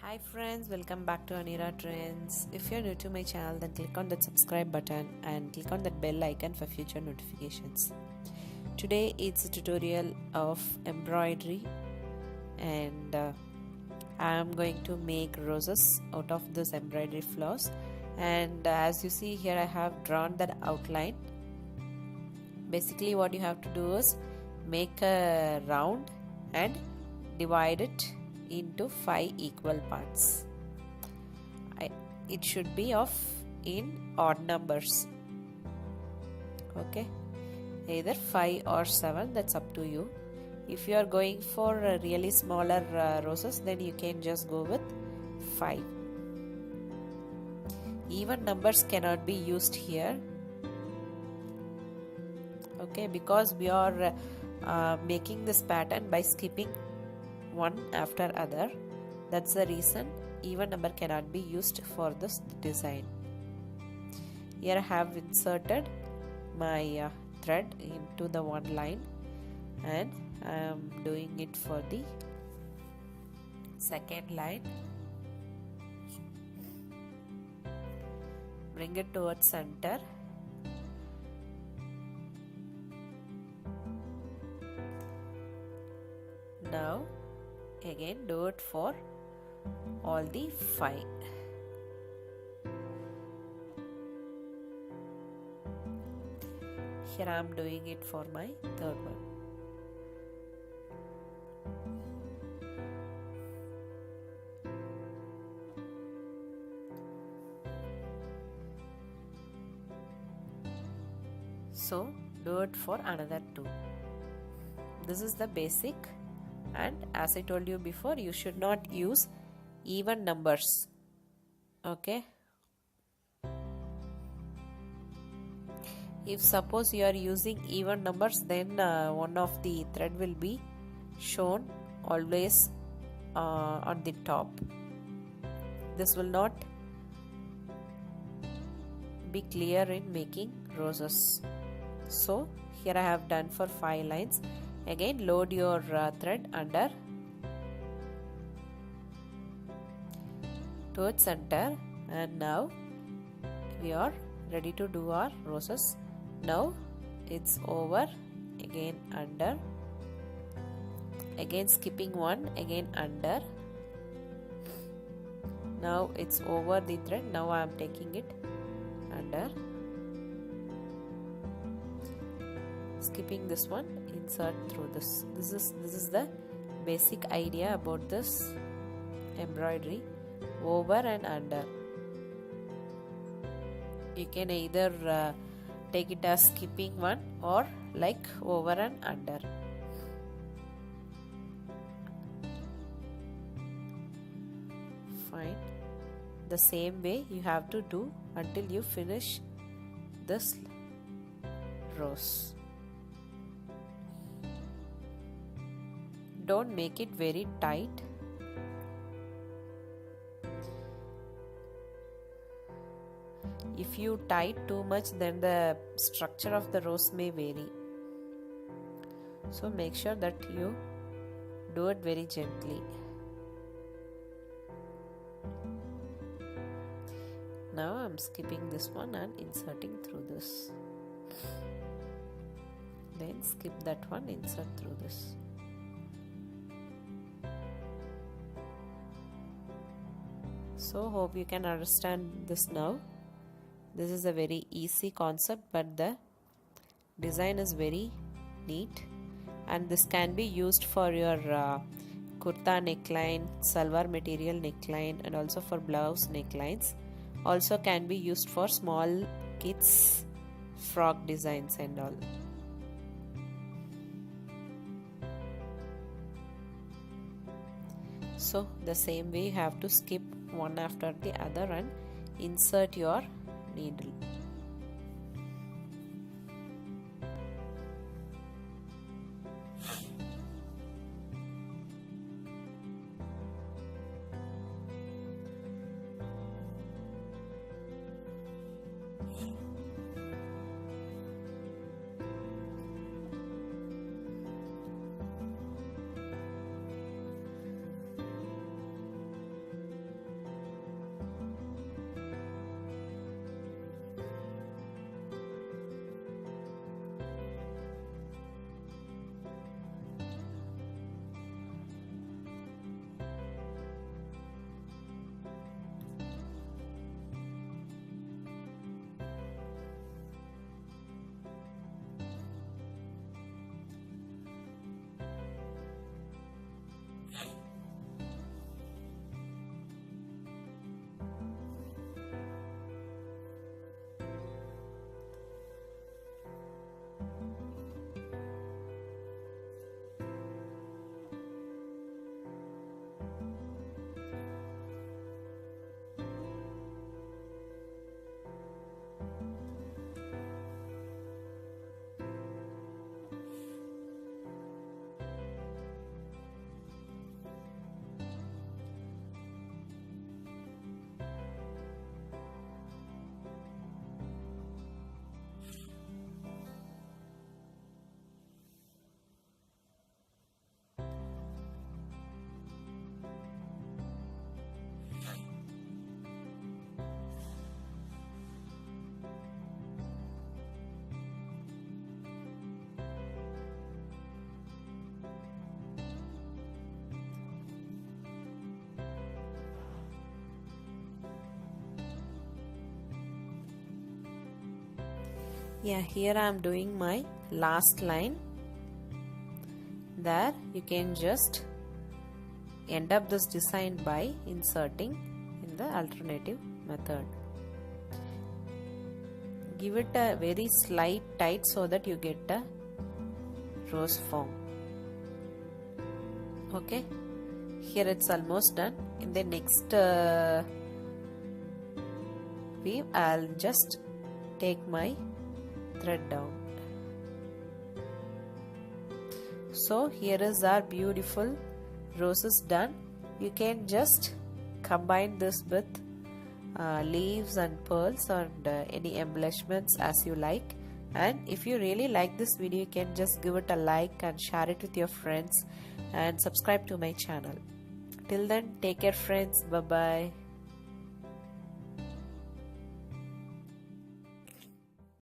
Hi friends, welcome back to Anira Trends. If you're new to my channel, then click on that subscribe button and click on that bell icon for future notifications. Today it's a tutorial of embroidery and I'm going to make roses out of this embroidery floss, and as you see here I have drawn that outline. Basically what you have to do is make a round and divide it into 5 equal parts. It should be in odd numbers, okay, either 5 or 7, that's up to you. If you are going for really smaller roses, then you can just go with 5. Even numbers cannot be used here, okay, because we are making this pattern by skipping one after other. That's the reason even number cannot be used for this design. Here I have inserted my thread into the one line, and I am doing it for the second line. Bring it towards center. Now again do it for all the 5. Here I am doing it for my third one. So do it for another 2. This is the basic, and as I told you before, you should not use even numbers, okay. If suppose you are using even numbers, then one of the thread will be shown always on the top. This will not be clear in making roses. So here I have done for 5 lines. Again load your thread under towards center, and now we are ready to do our roses. Now it's over, again under, again skipping one, again under. Now it's over the thread. Now I am taking it under, skipping this one, insert through this. This is the basic idea about this embroidery, over and under. You can either take it as skipping one or like over and under. Fine. The same way you have to do until you finish this rose. Don't make it very tight. If you tight too much, then the structure of the rose may vary. So make sure that you do it very gently. Now I am skipping this one and inserting through this. Then skip that one, insert through this. So hope you can understand this now. This is a very easy concept, but the design is very neat, and this can be used for your kurta neckline, salwar material neckline, and also for blouse necklines. Also can be used for small kids frock designs and all. So the same way you have to skip one after the other and insert your needle. Yeah, here I am doing my last line. There you can just end up this design by inserting in the alternative method. Give it a very slight tight so that you get a rose form. Okay, here it's almost done. In the next weave I'll just take my thread down. So here is our beautiful roses done. You can just combine this with leaves and pearls and any embellishments as you like. And if you really like this video, you can just give it a like and share it with your friends and subscribe to my channel. Till then, take care friends. Bye bye.